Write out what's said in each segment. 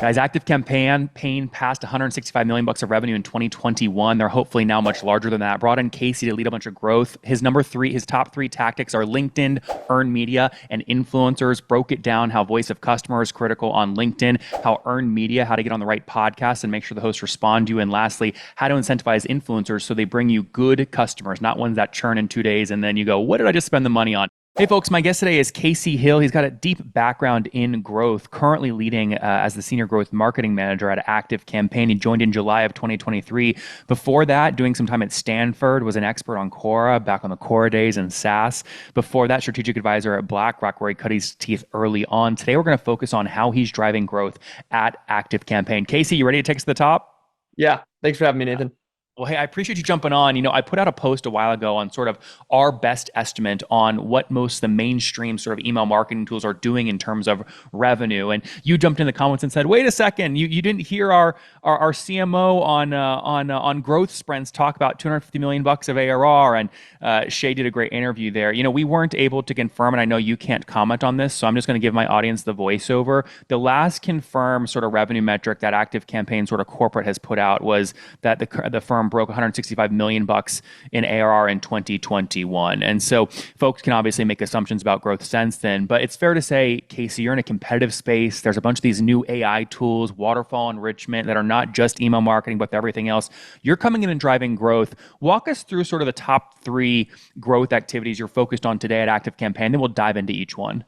Guys, ActiveCampaign passed 165 million bucks of revenue in 2021. They're hopefully now much larger than that. Brought in Casey to lead a bunch of growth. His top three tactics are LinkedIn, earned media, and influencers. Broke it down how voice of customer is critical on LinkedIn, how earned media, how to get on the right podcast and make sure the hosts respond to you, and lastly, how to incentivize influencers so they bring you good customers, not ones that churn in 2 days and then you go, what did I just spend the money on? Hey folks, my guest today is Casey Hill. He's got a deep background in growth, currently leading as the Senior Growth Marketing Manager at ActiveCampaign. He joined in July of 2023. Before that, doing some time at Stanford, was an expert on Quora, back on the Quora days and SaaS. Before that, strategic advisor at BlackRock, where he cut his teeth early on. Today, we're going to focus on how he's driving growth at ActiveCampaign. Casey, you ready to take us to the top? Yeah, thanks for having me, Nathan. Well, hey, I appreciate you jumping on. I put out a post a while ago on sort of our best estimate on what most of the mainstream sort of email marketing tools are doing in terms of revenue. And you jumped in the comments and said, wait a second, you didn't hear our CMO on growth sprints talk about 250 million bucks of ARR. And Shay did a great interview there. We weren't able to confirm, and I know you can't comment on this, so I'm just going to give my audience the voiceover. The last confirmed sort of revenue metric that ActiveCampaign sort of corporate has put out was that the firm broke 165 million bucks in ARR in 2021. And so folks can obviously make assumptions about growth since then, but it's fair to say, Casey, you're in a competitive space. There's a bunch of these new AI tools, waterfall enrichment, that are not just email marketing, but everything else. You're coming in and driving growth. Walk us through sort of the top 3 growth activities you're focused on today at ActiveCampaign, then we'll dive into each one.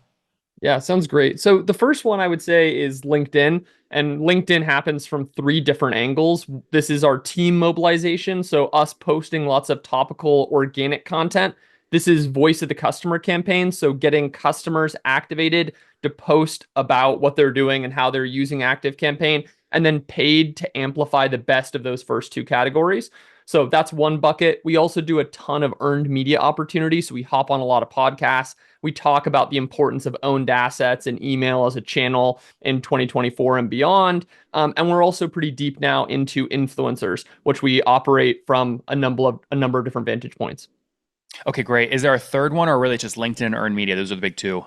Yeah, sounds great. So the first one I would say is LinkedIn, and LinkedIn happens from 3 different angles. This is our team mobilization, so us posting lots of topical organic content. This is voice of the customer campaign, so getting customers activated to post about what they're doing and how they're using ActiveCampaign, and then paid to amplify the best of those first 2 categories. So that's one bucket. We also do a ton of earned media opportunities. So we hop on a lot of podcasts. We talk about the importance of owned assets and email as a channel in 2024 and beyond. And we're also pretty deep now into influencers, which we operate from a number of different vantage points. Okay, great. Is there a third one, or really just LinkedIn and earned media? Those are the big 2.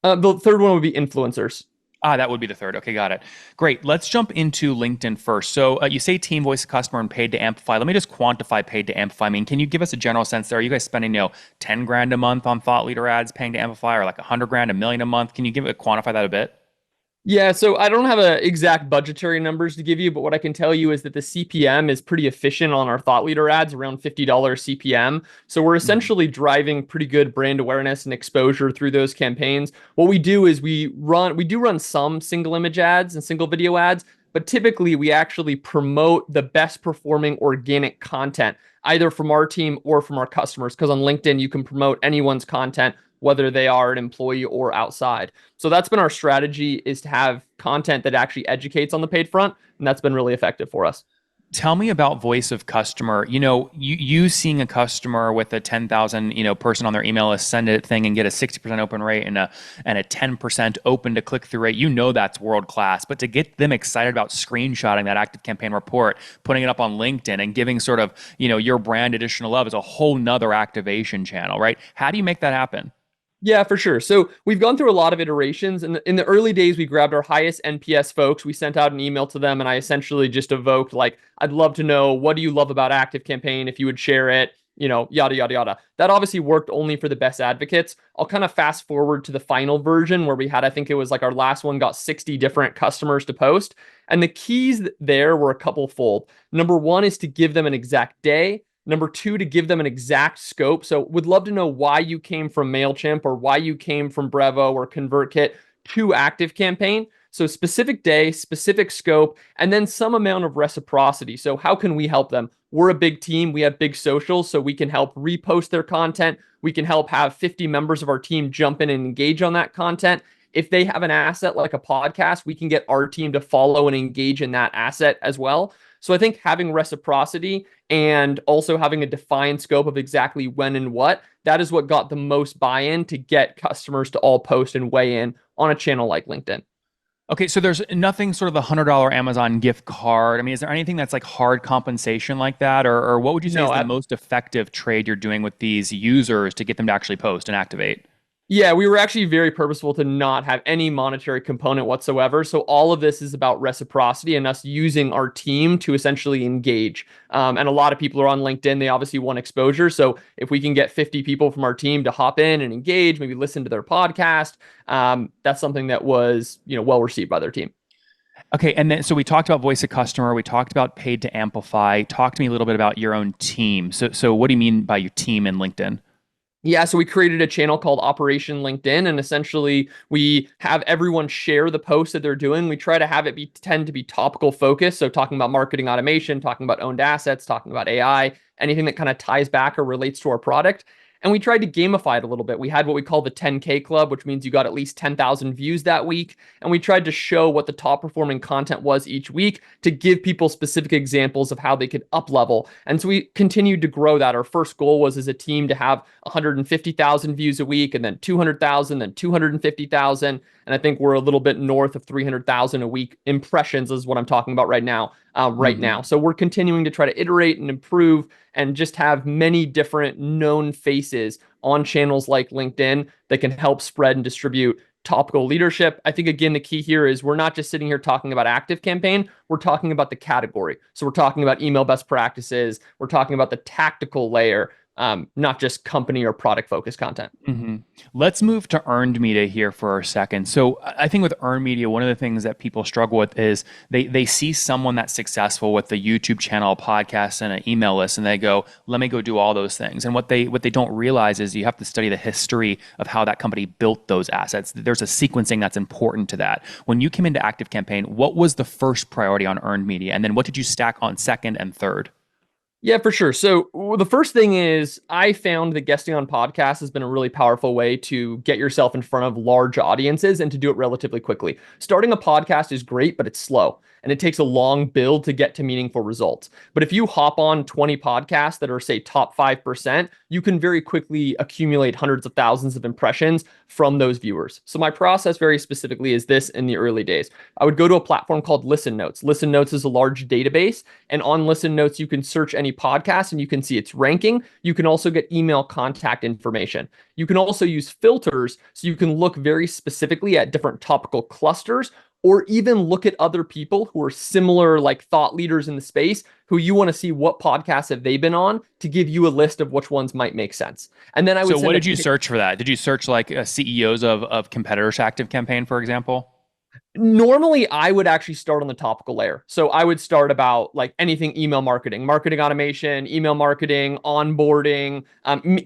The third one would be influencers. That would be the third. Okay, got it. Great. Let's jump into LinkedIn first. So you say team, voice of customer, and paid to amplify. Let me just quantify paid to amplify. I mean, can you give us a general sense there? Are you guys spending, 10 grand a month on thought leader ads paying to amplify, or like 100 grand, $1 million a month? Can you quantify that a bit? Yeah, so I don't have exact budgetary numbers to give you, but what I can tell you is that the CPM is pretty efficient on our thought leader ads, around $50 CPM. So we're essentially driving pretty good brand awareness and exposure through those campaigns. What we do is we do run some single image ads and single video ads, but typically we actually promote the best performing organic content, either from our team or from our customers, because on LinkedIn, you can promote anyone's content, whether they are an employee or outside. So that's been our strategy, is to have content that actually educates on the paid front, and that's been really effective for us. Tell me about voice of customer. You seeing a customer with a 10,000 person on their email list send a thing and get a 60% open rate and a 10% open to click through rate. That's world class. But to get them excited about screenshotting that ActiveCampaign report, putting it up on LinkedIn, and giving sort of your brand additional love is a whole nother activation channel, right? How do you make that happen? Yeah, for sure. So we've gone through a lot of iterations. In the early days, we grabbed our highest NPS folks. We sent out an email to them, and I essentially just evoked, like, I'd love to know, what do you love about ActiveCampaign? If you would share it, yada, yada, yada. That obviously worked only for the best advocates. I'll kind of fast forward to the final version where we had, I think it was like our last one got 60 different customers to post. And the keys there were a couple fold. Number 1 is to give them an exact day. Number 2, to give them an exact scope. So would love to know why you came from MailChimp or why you came from Brevo or ConvertKit to ActiveCampaign. So specific day, specific scope, and then some amount of reciprocity. So how can we help them? We're a big team. We have big socials, so we can help repost their content. We can help have 50 members of our team jump in and engage on that content. If they have an asset like a podcast, we can get our team to follow and engage in that asset as well. So I think having reciprocity and also having a defined scope of exactly when and what, that is what got the most buy-in to get customers to all post and weigh in on a channel like LinkedIn. Okay, so there's nothing sort of the $100 Amazon gift card. I mean, is there anything that's like hard compensation like that? Or what would you say is the most effective trade you're doing with these users to get them to actually post and activate? Yeah, we were actually very purposeful to not have any monetary component whatsoever. So all of this is about reciprocity and us using our team to essentially engage. And a lot of people are on LinkedIn. They obviously want exposure. So if we can get 50 people from our team to hop in and engage, maybe listen to their podcast, that's something that was, well received by their team. Okay, and then so we talked about voice of customer, we talked about paid to amplify. Talk to me a little bit about your own team. So what do you mean by your team in LinkedIn? Yeah, so we created a channel called Operation LinkedIn, and essentially we have everyone share the posts that they're doing. We try to have it tend to be topical focused, so talking about marketing automation, talking about owned assets, talking about AI, anything that kind of ties back or relates to our product. And we tried to gamify it a little bit. We had what we call the 10K Club, which means you got at least 10,000 views that week. And we tried to show what the top performing content was each week to give people specific examples of how they could up level. And so we continued to grow that. Our first goal was as a team to have 150,000 views a week, and then 200,000, then 250,000. And I think we're a little bit north of 300,000 a week impressions is what I'm talking about right now. Mm-hmm. So we're continuing to try to iterate and improve and just have many different known faces on channels like LinkedIn that can help spread and distribute topical leadership. I think, again, the key here is we're not just sitting here talking about ActiveCampaign, we're talking about the category. So we're talking about email best practices, we're talking about the tactical layer, not just company or product focused content. Mm-hmm. Let's move to earned media here for a second. So I think with earned media, one of the things that people struggle with is they see someone that's successful with a YouTube channel, a podcast, and an email list, and they go, "Let me go do all those things." And what they don't realize is you have to study the history of how that company built those assets. There's a sequencing that's important to that. When you came into ActiveCampaign, what was the first priority on earned media, and then what did you stack on second and third? Yeah, for sure. So the first thing is I found that guesting on podcasts has been a really powerful way to get yourself in front of large audiences and to do it relatively quickly. Starting a podcast is great, but it's slow and it takes a long build to get to meaningful results. But if you hop on 20 podcasts that are, say, top 5%, you can very quickly accumulate hundreds of thousands of impressions from those viewers. So my process very specifically is this in the early days. I would go to a platform called Listen Notes. Listen Notes is a large database, and on Listen Notes, you can search any podcast and you can see its ranking. You can also get email contact information. You can also use filters so you can look very specifically at different topical clusters or even look at other people who are similar like thought leaders in the space who you want to see what podcasts have they been on to give you a list of which ones might make sense. And then I would So what send did you search for that? Did you search like CEOs of competitors' ActiveCampaign, for example? Normally I would actually start on the topical layer. So I would start about like anything email marketing, marketing automation, email marketing, onboarding,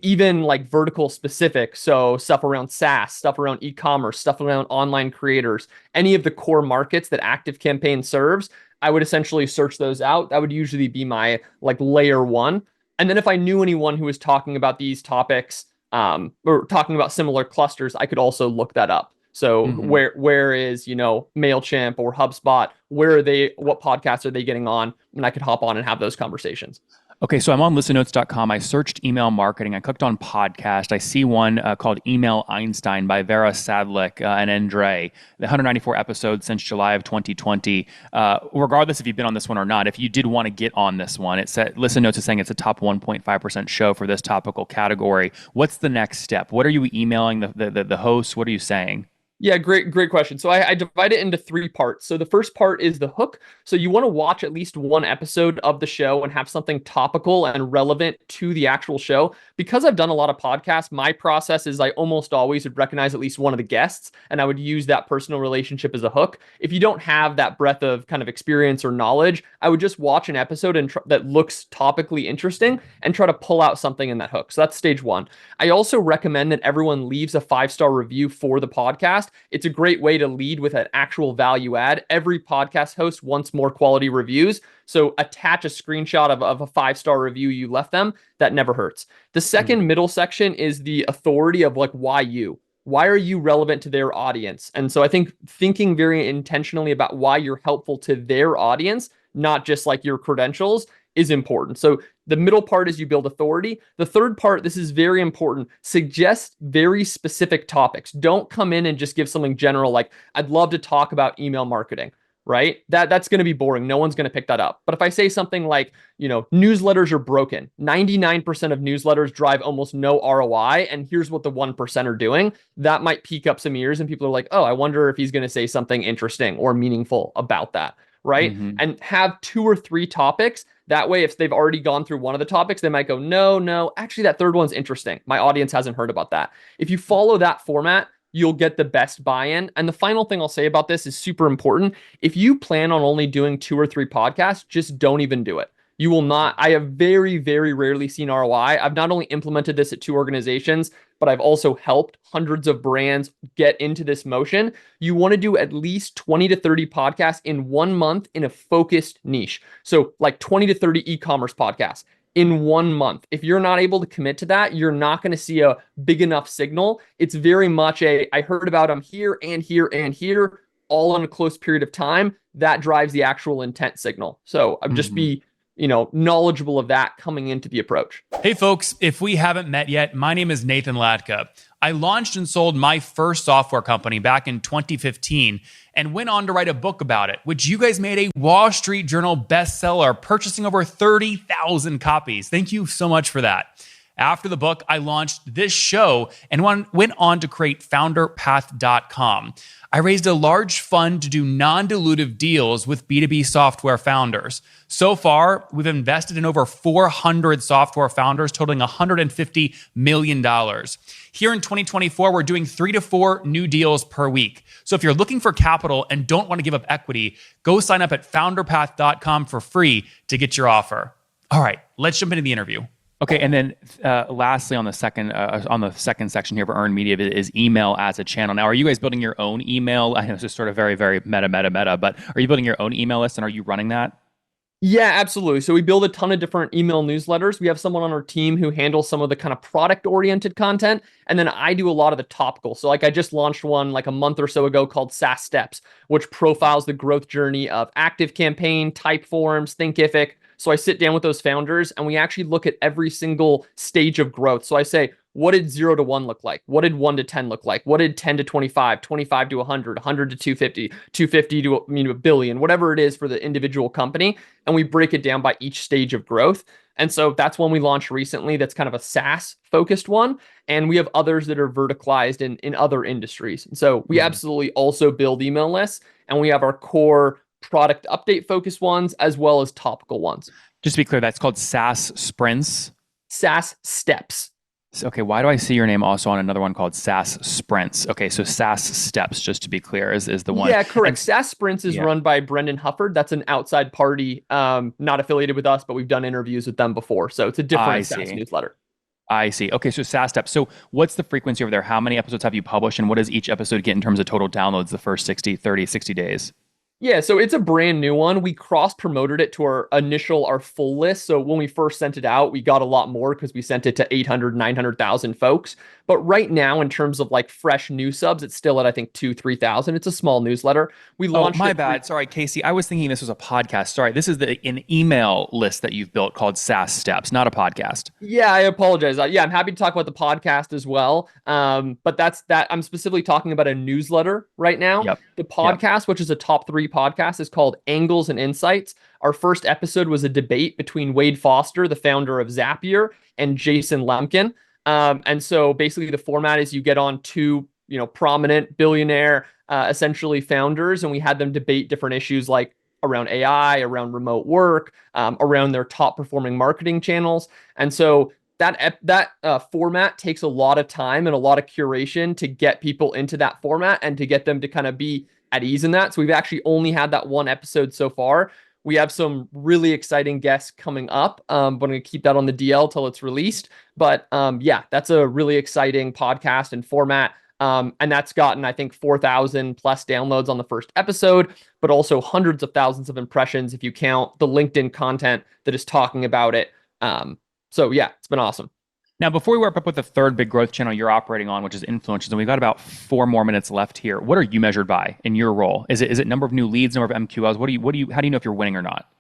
even like vertical specific. So stuff around SaaS, stuff around e-commerce, stuff around online creators, any of the core markets that ActiveCampaign serves. I would essentially search those out. That would usually be my like layer one. And then if I knew anyone who was talking about these topics, or talking about similar clusters, I could also look that up. So Mm-hmm. where is, MailChimp or HubSpot? Where are they? What podcasts are they getting on? And I could hop on and have those conversations. Okay, so I'm on listennotes.com. I searched email marketing. I clicked on podcast. I see one called Email Einstein by Vera Sadlik and Andre. The 194 episodes since July of 2020. Regardless if you've been on this one or not, if you did want to get on this one, it said Listen Notes is saying it's a top 1.5% show for this topical category. What's the next step? What are you emailing the hosts? What are you saying? Yeah, great question. So I divide it into three parts. So the first part is the hook. So you want to watch at least one episode of the show and have something topical and relevant to the actual show. Because I've done a lot of podcasts, my process is I almost always would recognize at least one of the guests and I would use that personal relationship as a hook. If you don't have that breadth of kind of experience or knowledge, I would just watch an episode that looks topically interesting and try to pull out something in that hook. So that's stage one. I also recommend that everyone leaves a 5-star review for the podcast. It's a great way to lead with an actual value add. Every podcast host wants more quality reviews. So attach a screenshot of a 5-star review you left them. That never hurts. The second Mm-hmm. middle section is the authority of like, why you? Why are you relevant to their audience? And so I think thinking very intentionally about why you're helpful to their audience, not just like your credentials, is important. So the middle part is you build authority. The third part, this is very important, suggest very specific topics. Don't come in and just give something general like, I'd love to talk about email marketing, right? That's going to be boring. No one's going to pick that up. But if I say something like, newsletters are broken. 99% of newsletters drive almost no ROI, and here's what the 1% are doing. That might pique up some ears, and people are like, oh, I wonder if he's going to say something interesting or meaningful about that, right? Mm-hmm. And have 2 or 3 topics. That way, if they've already gone through one of the topics, they might go, no, actually, that third one's interesting. My audience hasn't heard about that. If you follow that format, you'll get the best buy-in. And the final thing I'll say about this is super important. If you plan on only doing 2 or 3 podcasts, just don't even do it. You will not. I have very, very rarely seen ROI. I've not only implemented this at 2 organizations, but I've also helped hundreds of brands get into this motion. You want to do at least 20 to 30 podcasts in 1 month in a focused niche. So like 20 to 30 e-commerce podcasts in 1 month. If you're not able to commit to that, you're not going to see a big enough signal. It's very much I heard about them here and here and here, all in a close period of time. That drives the actual intent signal. So I'd just be, knowledgeable of that coming into the approach. Hey folks, if we haven't met yet, my name is Nathan Latka. I launched and sold my first software company back in 2015 and went on to write a book about it, which you guys made a Wall Street Journal bestseller, purchasing over 30,000 copies. Thank you so much for that. After the book, I launched this show and went on to create founderpath.com. I raised a large fund to do non-dilutive deals with B2B software founders. So far, we've invested in over 400 software founders, totaling $150 million. Here in 2024, we're doing 3 to 4 new deals per week. So if you're looking for capital and don't want to give up equity, go sign up at founderpath.com for free to get your offer. All right, let's jump into the interview. Okay, and then lastly, on the second section here for earned media is email as a channel. Now, are you guys building your own email? I know this is sort of very, very meta, but are you building your own email list and are you running that? Yeah, absolutely. So we build a ton of different email newsletters. We have someone on our team who handles some of the kind of product-oriented content, and then I do a lot of the topical. So like I just launched one like a month or so ago called SaaS Steps, which profiles the growth journey of ActiveCampaign, Typeforms, Thinkific. So I sit down with those founders and we actually look at every single stage of growth. So I say, what did 0 to 1 look like? What did 1 to 10 look like? What did 10 to 25, 25 to 100, 100 to 250, 250 to a billion, whatever it is for the individual company. And we break it down by each stage of growth. And so that's one we launched recently. That's kind of a SaaS focused one. And we have others that are verticalized in other industries. And so we absolutely also build email lists, and we have our core product update focused ones as well as topical ones. Just to be clear, that's called SaaS Sprints. SaaS Steps. Okay, why do I see your name also on another one called SaaS Sprints? Okay, so SaaS Steps, just to be clear, is the one. Yeah, correct. SaaS Sprints is run by Brendan Hufford. That's an outside party, not affiliated with us, but we've done interviews with them before. So it's a different SaaS newsletter. I see. Okay, so SaaS Steps. So what's the frequency over there? How many episodes have you published, and what does each episode get in terms of total downloads the first 60 days? Yeah, so it's a brand new one. We cross-promoted it to our full list. So when we first sent it out, we got a lot more because we sent it to 800, 900,000 folks. But right now, in terms of like fresh new subs, it's still at, I think, 2,000-3,000. It's a small newsletter. We launched my bad. Sorry, Casey. I was thinking this was a podcast. Sorry, this is an email list that you've built called SaaS Steps, not a podcast. Yeah, I apologize. Yeah, I'm happy to talk about the podcast as well. But that's that. I'm specifically talking about a newsletter right now. Yep. The podcast, which is a top 3 podcast, is called Angles and Insights. Our first episode was a debate between Wade Foster, the founder of Zapier, and Jason Lemkin. And so basically the format is you get on 2, prominent billionaire, essentially founders, and we had them debate different issues like around AI, around remote work, around their top performing marketing channels. And so that format takes a lot of time and a lot of curation to get people into that format and to get them to kind of be at ease in that. So we've actually only had that one episode so far. We have some really exciting guests coming up, but I'm going to keep that on the DL till it's released. But yeah, that's a really exciting podcast and format. And that's gotten, I think, 4,000 plus downloads on the first episode, but also hundreds of thousands of impressions if you count the LinkedIn content that is talking about it. So yeah, it's been awesome. Now, before we wrap up with the third big growth channel you're operating on, which is influencers, and we've got about 4 more minutes left here. What are you measured by in your role? Is it number of new leads, number of MQLs? How do you know if you're winning or not?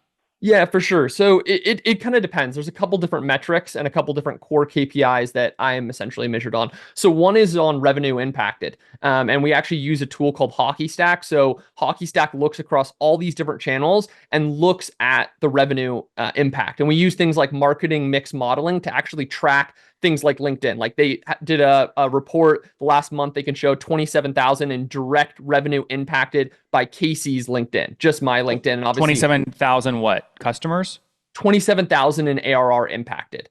Yeah, for sure. So it kind of depends. There's a couple different metrics and a couple different core KPIs that I am essentially measured on. So one is on revenue impacted. And we actually use a tool called Hockey Stack. So Hockey Stack looks across all these different channels and looks at the revenue impact. And we use things like marketing mix modeling to actually track things like LinkedIn. Like they did a report the last month, they can show 27,000 in direct revenue impacted by Casey's LinkedIn, just my LinkedIn. And obviously 27,000 what? Customers? 27,000 in ARR impacted.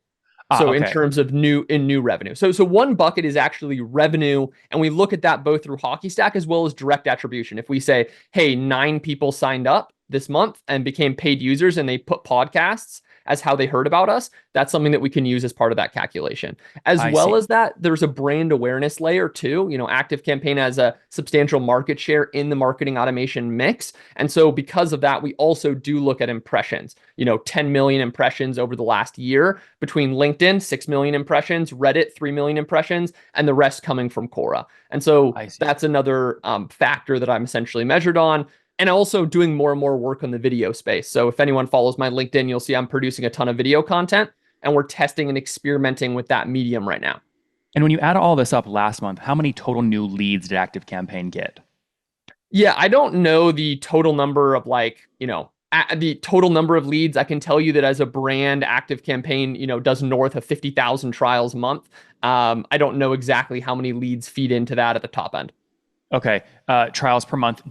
So in Okay. terms of new revenue. So one bucket is actually revenue, and we look at that both through Hockey Stack as well as direct attribution. If we say, hey, 9 people signed up this month and became paid users and they put podcasts as how they heard about us, that's something that we can use as part of that calculation. As I well see. as that, there's a brand awareness layer too. ActiveCampaign has a substantial market share in the marketing automation mix. And so because of that, we also do look at impressions, 10 million impressions over the last year between LinkedIn, 6 million impressions, Reddit, 3 million impressions, and the rest coming from Quora. And so I see. that's another factor that I'm essentially measured on. And also doing more and more work on the video space. So if anyone follows my LinkedIn, you'll see I'm producing a ton of video content, and we're testing and experimenting with that medium right now. And when you add all this up last month, how many total new leads did ActiveCampaign get? Yeah, I don't know the total number of the total number of leads. I can tell you that as a brand, ActiveCampaign, does north of 50,000 trials a month. I don't know exactly how many leads feed into that at the top end. Okay. Trials per month.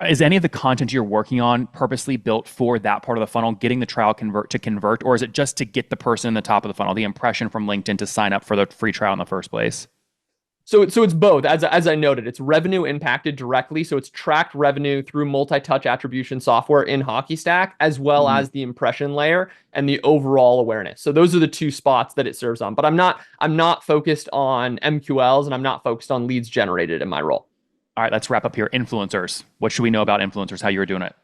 Is any of the content you're working on purposely built for that part of the funnel, getting the trial convert, or is it just to get the person in the top of the funnel, the impression from LinkedIn to sign up for the free trial in the first place? So it's both. As I noted, it's revenue impacted directly. So it's tracked revenue through multi-touch attribution software in Hockey Stack, as well Mhm. as the impression layer and the overall awareness. So those are the two spots that it serves on. But I'm not focused on MQLs, and I'm not focused on leads generated in my role. All right, let's wrap up here. Influencers. What should we know about influencers? How you're doing it?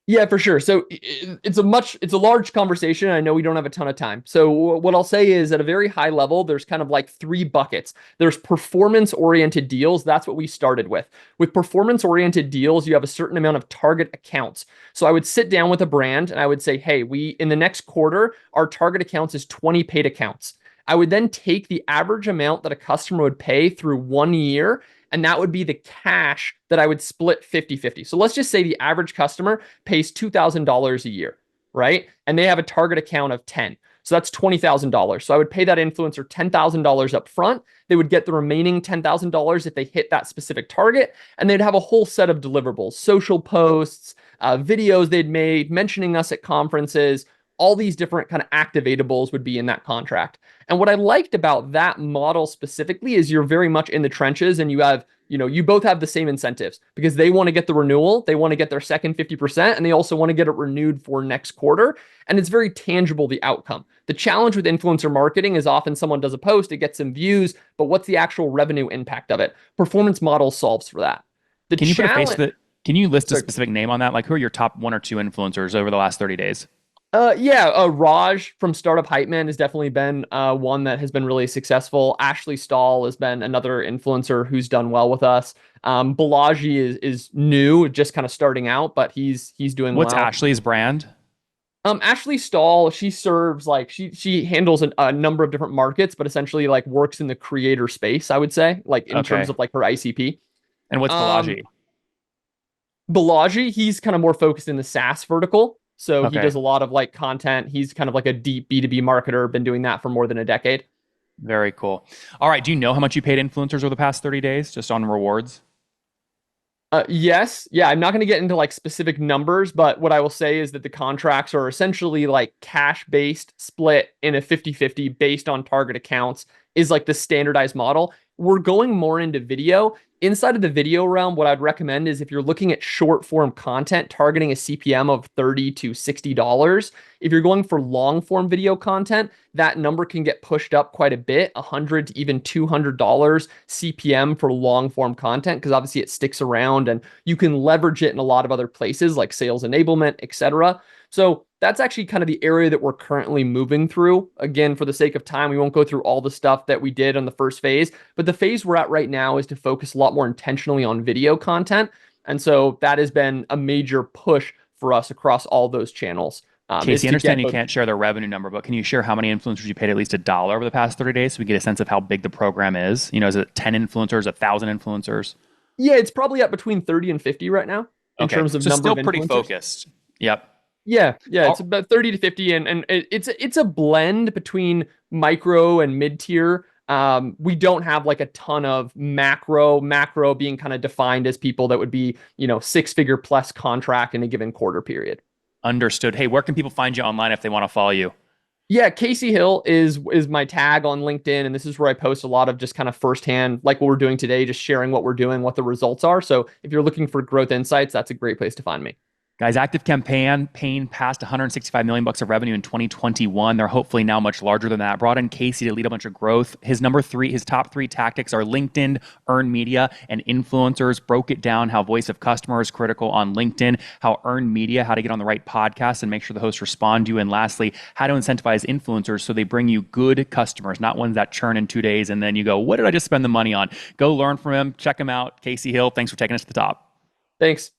Yeah, for sure. So it's a large conversation. I know we don't have a ton of time. So what I'll say is at a very high level, there's kind of like 3 buckets. There's performance oriented deals. That's what we started with. With performance oriented deals, you have a certain amount of target accounts. So I would sit down with a brand and I would say, hey, in the next quarter, our target accounts is 20 paid accounts. I would then take the average amount that a customer would pay through 1 year, and that would be the cash that I would split 50-50. So let's just say the average customer pays $2,000 a year, right? And they have a target account of 10. So that's $20,000. So I would pay that influencer $10,000 up front. They would get the remaining $10,000 if they hit that specific target. And they'd have a whole set of deliverables, social posts, videos they'd made, mentioning us at conferences. All these different kind of activatables would be in that contract. And what I liked about that model specifically is you're very much in the trenches, and you both have the same incentives because they want to get the renewal, they want to get their second 50%, and they also want to get it renewed for next quarter. And it's very tangible, the outcome. The challenge with influencer marketing is often someone does a post, it gets some views, but what's the actual revenue impact of it? Performance model solves for that. The Can you put a face challenge, to the? Can you list a sorry, specific name on that? Like, who are your top 1 or 2 influencers over the last 30 days? Raj from Startup Hype Man has definitely been one that has been really successful. Ashley Stahl has been another influencer who's done well with us. Balaji is new, just kind of starting out, but he's doing What's well. Ashley's brand? Ashley Stahl, she serves like she handles a number of different markets, but essentially like works in the creator space, I would say, like in terms Okay. of like her ICP. And what's Um, Balaji? Balaji, he's kind of more focused in the SaaS vertical. So he Okay. does a lot of like content. He's kind of like a deep B2B marketer, been doing that for more than a decade. Very cool. All right. Do you know how much you paid influencers over the past 30 days just on rewards? Yes. Yeah, I'm not going to get into like specific numbers, but what I will say is that the contracts are essentially like cash based split in a 50-50 based on target accounts is like the standardized model. We're going more into video. Inside of the video realm, what I'd recommend is if you're looking at short form content targeting a CPM of $30 to $60, if you're going for long form video content, that number can get pushed up quite a bit, $100 to even $200 CPM for long form content, because obviously it sticks around and you can leverage it in a lot of other places like sales enablement, etc. So that's actually kind of the area that we're currently moving through. Again, for the sake of time, we won't go through all the stuff that we did on the first phase, but the phase we're at right now is to focus a lot more intentionally on video content. And so that has been a major push for us across all those channels. Is Casey, I to understand get you those- can't share the revenue number, but can you share how many influencers you paid at least $1 over the past 30 days so we get a sense of how big the program is? You know, is it 10 influencers, 1,000 influencers? Yeah, it's probably at between 30 and 50 right now in Okay, terms of so number still of pretty influencers. focused. Yep. Yeah, it's All- about 30 to 50, and it's a blend between micro and mid tier. We don't have like a ton of macro being kind of defined as people that would be, 6-figure plus contract in a given quarter period. Understood. Hey, where can people find you online if they want to follow you? Yeah, Casey Hill is my tag on LinkedIn, and this is where I post a lot of just kind of firsthand, like what we're doing today, just sharing what we're doing, what the results are. So if you're looking for growth insights, that's a great place to find me. Guys, ActiveCampaign passed 165 million bucks of revenue in 2021. They're hopefully now much larger than that. Brought in Casey to lead a bunch of growth. His top three tactics are LinkedIn, earned media, and influencers. Broke it down how voice of customer is critical on LinkedIn, how earned media, how to get on the right podcast and make sure the hosts respond to you, and lastly, how to incentivize influencers so they bring you good customers, not ones that churn in 2 days and then you go, what did I just spend the money on? Go learn from him. Check him out. Casey Hill, thanks for taking us to the top. Thanks.